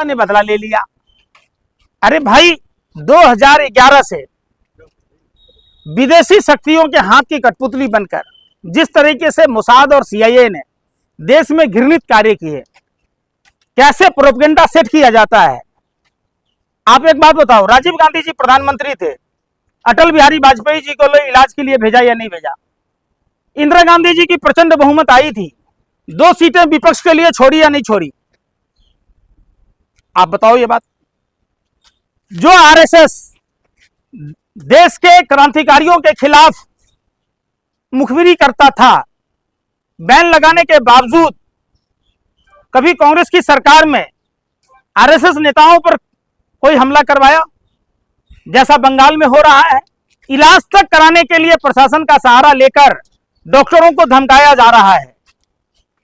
भाजपा ने बदला ले लिया। अरे भाई 2011 से विदेशी शक्तियों के हाथ की कठपुतली बनकर जिस तरीके से मोसाद और सीआईए ने देश में घृणित कार्य किए, कैसे प्रोपेगेंडा सेट किया जाता है। आप एक बात बताओ, राजीव गांधी जी प्रधानमंत्री थे, अटल बिहारी वाजपेयी जी को इलाज के लिए भेजा या नहीं भेजा? इंदिरा गांधी जी की प्रचंड बहुमत आई थी, 2 सीटें विपक्ष के लिए छोड़ी या नहीं छोड़ी? आप बताओ ये बात। जो आरएसएस देश के क्रांतिकारियों के खिलाफ मुखबिरी करता था, बैन लगाने के बावजूद कभी कांग्रेस की सरकार में आरएसएस नेताओं पर कोई हमला करवाया? जैसा बंगाल में हो रहा है, इलाज तक कराने के लिए प्रशासन का सहारा लेकर डॉक्टरों को धमकाया जा रहा है।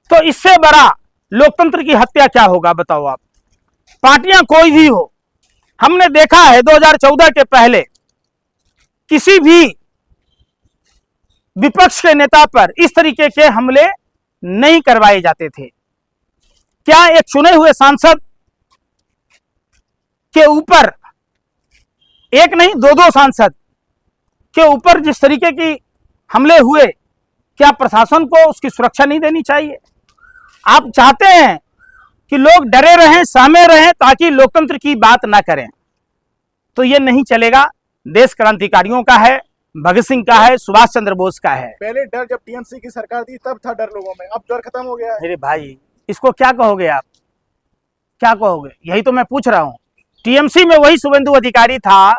तो इससे बड़ा लोकतंत्र की हत्या क्या होगा बताओ आप। पार्टियां कोई भी हो, हमने देखा है 2014 के पहले किसी भी विपक्ष के नेता पर इस तरीके के हमले नहीं करवाए जाते थे। क्या एक चुने हुए सांसद के ऊपर, एक नहीं 2-2 सांसद के ऊपर जिस तरीके की हमले हुए, क्या प्रशासन को उसकी सुरक्षा नहीं देनी चाहिए? आप चाहते हैं कि लोग डरे रहें, सहमे रहें ताकि लोकतंत्र की बात ना करें, तो ये नहीं चलेगा। देश क्रांतिकारियों का है, भगत सिंह का है, सुभाष चंद्र बोस का है। पहले डर जब टीएमसी की सरकार थी तब था डर लोगों में, अब डर खत्म हो गया है। अरे भाई, इसको क्या कहोगे आप, क्या कहोगे? यही तो मैं पूछ रहा हूं। टीएमसी में वही शुभेंदु अधिकारी था,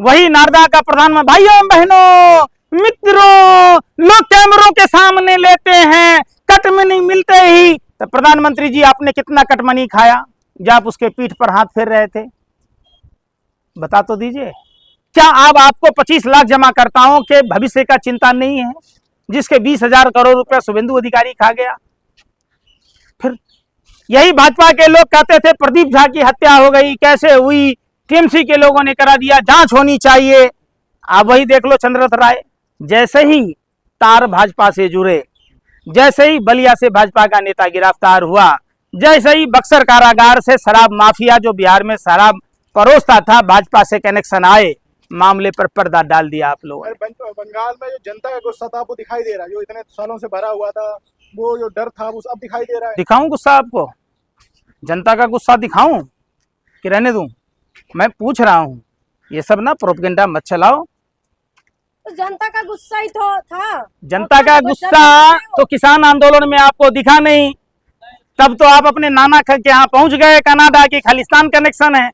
वही नारदा का प्रधानमंत्री। भाइयों बहनों मित्रों, लोग कैमरों के सामने लेते हैं, कट में नहीं मिलते ही। तो प्रधानमंत्री जी आपने कितना कटमनी खाया जब आप उसके पीठ पर हाथ फेर रहे थे? बता तो दीजिए। क्या अब आपको 25 लाख जमाकर्ताओं के भविष्य का चिंता नहीं है, जिसके 20,000 करोड़ रुपया शुभेंदु अधिकारी खा गया? फिर यही भाजपा के लोग कहते थे प्रदीप झा की हत्या हो गई, कैसे हुई? टीएमसी के लोगों ने करा दिया, जांच होनी चाहिए। आप वही देख लो, चंद्ररथ राय जैसे ही तार भाजपा से जुड़े, जैसे ही बलिया से भाजपा का नेता गिरफ्तार हुआ, जैसे ही बक्सर कारागार से शराब माफिया जो बिहार में शराब परोसता था, भाजपा से कनेक्शन आए, मामले पर पर्दा डाल दिया आप लोगों ने। बंगाल में जो जनता का गुस्सा था वो दिखाई दे रहा है, जो इतने सालों से भरा हुआ था, वो जो डर था वो अब दिखाई दे रहा है। दिखाऊं गुस्सा आपको? जनता का गुस्सा दिखाऊं कि रहने दूं? मैं पूछ रहा हूं, ये सब ना प्रोपेगेंडा मत चलाओ। तो जनता का गुस्सा ही तो था। जनता का गुस्सा तो किसान आंदोलन में आपको दिखा नहीं, तब तो आप अपने नाना के यहाँ पहुंच गए, कनाडा की खालिस्तान कनेक्शन है।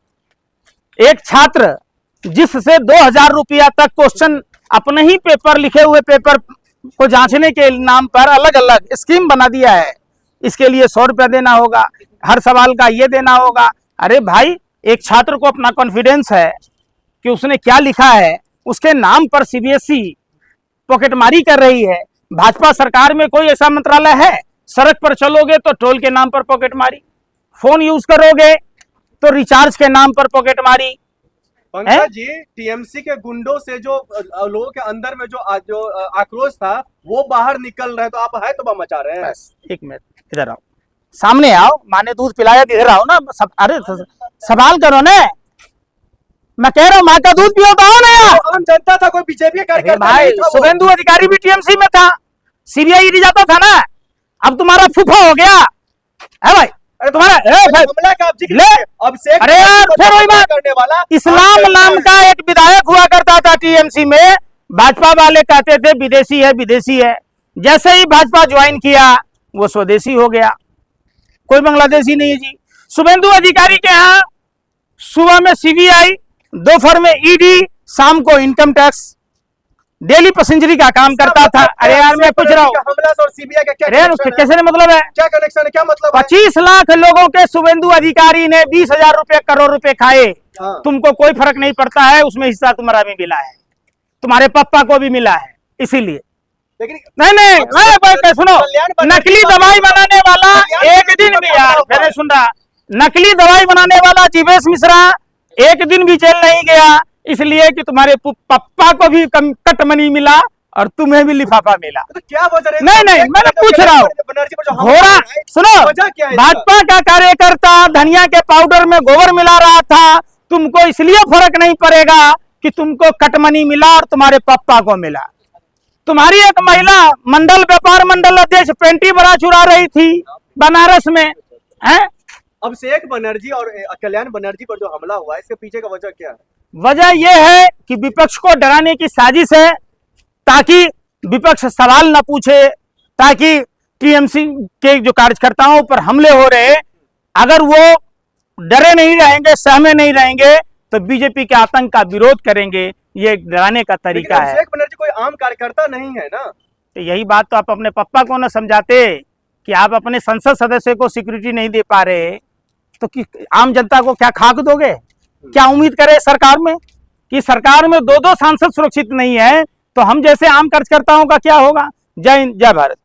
एक छात्र जिससे 2,000 रुपया तक क्वेश्चन अपने ही पेपर, लिखे हुए पेपर को जांचने के नाम पर अलग अलग स्कीम बना दिया है। इसके लिए 100 रुपया देना होगा, हर सवाल का ये देना होगा। अरे भाई, एक छात्र को अपना कॉन्फिडेंस है कि उसने क्या लिखा है, उसके नाम पर सीबीएसई पॉकेटमारी कर रही है। भाजपा सरकार में कोई ऐसा मंत्रालय है? सड़क पर चलोगे तो टोल के नाम पर पॉकेटमारी, फोन यूज करोगे तो रिचार्ज के नाम पर पॉकेटमारी। पंकज जी, टीएमसी के गुंडों से जो लोगों के अंदर में जो आक्रोश था वो बाहर निकल रहा है, तो आप है तो मचा रहे हैं। बस एक मिनट, इधर आओ, सामने आओ। माँ ने दूध पिलाया, इधर आओ ना। अरे सवाल करो ना, मैं कह रहा हूँ माँ का दूध पियो तो आओ ना यार। आम जनता था, कोई बीजेपी का कार्यकर्ता भाई, नहीं था। शुभेंदु अधिकारी भी टीएमसी में था, सीबीआई ईडी जाता था ना। अब तुम्हारा फूफा हो गया है भाई, अरे तुम्हारा हमला का अब से अरे यार, फिर वही बात करने वाला इस्लाम नाम का एक विधायक हुआ करता था टीएमसी में। भाजपा वाले कहते थे विदेशी है, विदेशी है। जैसे ही भाजपा ज्वाइन किया वो स्वदेशी हो गया, कोई बांग्लादेशी नहीं है जी। शुभेंदु अधिकारी के यहाँ सुबह में सीबीआई, दोपहर में ईडी, शाम को इनकम टैक्स, डेली पैसेंजरी का काम करता था। अरे यार, मैं पूछ रहा हूँ, हमला और सीबीआई का क्या कैसे मतलब है? क्या कनेक्शन है, क्या मतलब? 25 लाख लोगों के शुभेंदु अधिकारी ने 20,000 रुपए, करोड़ रुपए खाए। तुमको कोई फर्क नहीं पड़ता है, उसमें हिस्सा तुम्हारा भी मिला है, तुम्हारे पापा को भी मिला है। इसीलिए लेकिन नहीं, सुनो, नकली दवाई बनाने वाला एक दिन भी, यार मैंने सुन रहा, नकली दवाई बनाने वाला जीवेश मिश्रा एक दिन भी जेल नहीं गया, इसलिए कि तुम्हारे पापा को भी कट मनी मिला, और तुम्हें भी लिफाफा मिला। तो क्या वजह है? नहीं, नहीं, मैंने पूछ रहा हूँ। बनर्जी पर जो हमला घोड़ा, हुआ है, सुनो, वजह क्या है इसका? भाजपा का कार्यकर्ता धनिया के पाउडर में गोबर मिला रहा था, तुमको इसलिए फर्क नहीं पड़ेगा कि तुमको कटमनी मिला और तुम्हारे पप्पा को मिला। तुम्हारी एक महिला मंडल व्यापार मंडल अध्यक्ष पेंटी बड़ा चुरा रही थी बनारस में, है? अभिषेक बनर्जी और कल्याण बनर्जी पर जो हमला हुआ है, इसके पीछे का वजह क्या है? वजह यह है कि विपक्ष को डराने की साजिश है, ताकि विपक्ष सवाल न पूछे, ताकि टीएमसी के जो कार्यकर्ताओं पर हमले हो रहे, अगर वो डरे नहीं रहेंगे, सहमे नहीं रहेंगे, तो बीजेपी के आतंक का विरोध करेंगे। ये डराने का तरीका है। अभिषेक बनर्जी कोई आम कार्यकर्ता नहीं है ना। तो यही बात तो आप अपने पप्पा को न समझाते कि आप अपने संसद सदस्य को सिक्योरिटी नहीं दे पा रहे, तो कि आम जनता को क्या खाक दोगे? क्या उम्मीद करे सरकार में कि सरकार में दो सांसद सुरक्षित नहीं है, तो हम जैसे आम कार्यकर्ताओं का क्या होगा? जय हिंद, जय भारत।